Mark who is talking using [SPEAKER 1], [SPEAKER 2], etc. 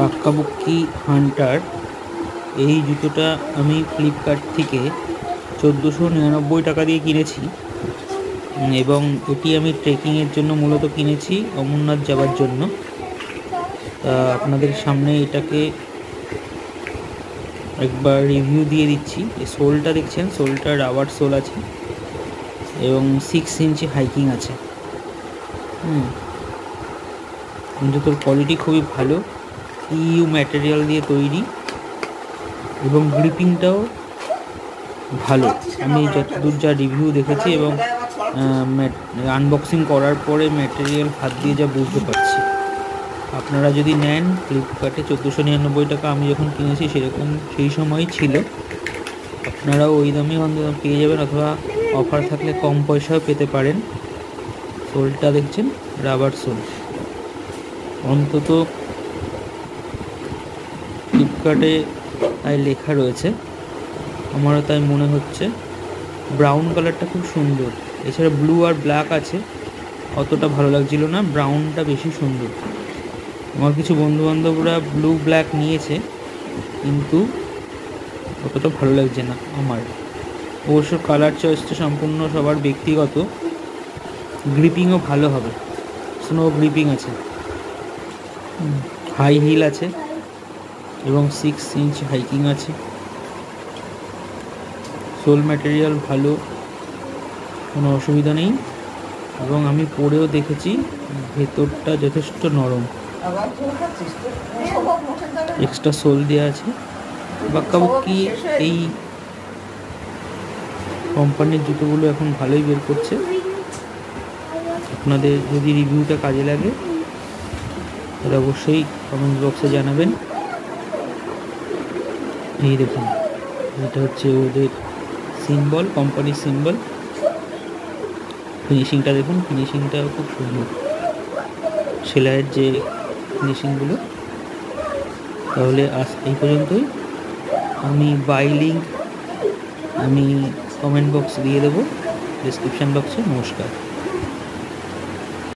[SPEAKER 1] বাক্কাবুক্কি Hunter এই জুতোটা আমি ফ্লিপকার্ট থেকে 1499 টাকা দিয়ে কিনেছি এবং এটি আমি ট্রেকিংয়ের জন্য মূলত কিনেছি, অমরনাথ যাওয়ার জন্য। তা আপনাদের সামনে এটাকে একবার রিভিউ দিয়ে দিচ্ছি। এই সোলটা দেখছেন, সোলটা রাবার সোল আছে এবং 6 ইঞ্চি হাইকিং আছে। জুতোর কোয়ালিটি খুবই ভালো, ইউ ম্যাটেরিয়াল দিয়ে তৈরি এবং গ্রিপিংটাও ভালো। আমি যতদূর যা রিভিউ দেখেছি এবং আনবক্সিং করার পরে ম্যাটেরিয়াল হাত দিয়ে যা বুঝতে পারছি। আপনারা যদি নেন ফ্লিপকার্টে 1499 টাকা আমি যখন কিনেছি সেরকম সেই সময়ই ছিল, আপনারাও ওই দামেই অন্তত পেয়ে যাবেন, অথবা অফার থাকলে কম পয়সাও পেতে পারেন। সোলটা দেখছেন রাবার সোল, অন্তত ফ্লিপকার্টে তাই লেখা রয়েছে, আমারও তাই মনে হচ্ছে। ব্রাউন কালারটা খুব সুন্দর, এছাড়া ব্লু আর ব্ল্যাক আছে, অতটা ভালো লাগছিল না, ব্রাউনটা বেশি সুন্দর। আমার কিছু বন্ধুবান্ধবরা ব্লু ব্ল্যাক নিয়েছে কিন্তু অতটা ভালো লাগছে না আমার। অবশ্য কালার চয়েসটা সম্পূর্ণ সবার ব্যক্তিগত। গ্রিপিংও ভালো হবে, স্নো গ্রিপিং আছে, হাই হিল আছে এবং 6 ইঞ্চ হাইকিং আছে। সোল ম্যাটেরিয়াল ভালো, কোনো অসুবিধা নেই এবং আমি পরেও দেখেছি ভেতরটা যথেষ্ট নরম, এক্সট্রা সোল দেওয়া আছে। বাক্কাবুক্কি এই কোম্পানির জুতোগুলো এখন ভালোই বের করছে। আপনাদের যদি রিভিউটা কাজে লাগে তাহলে অবশ্যই কমেন্ট বক্সে জানাবেন। এই দেখুন, এটা হচ্ছে ওদের সিম্বল, কোম্পানির সিম্বল। ফিনিশিংটা দেখুন, ফিনিশিংটাও খুব সুন্দর, সেলাইয়ের যে ফিনিশিংগুলো। তাহলে আজ এই পর্যন্তই। আমি বাই লিঙ্ক আমি কমেন্ট বক্স দিয়ে দেবো, ডিসক্রিপশান বক্সে। নমস্কার।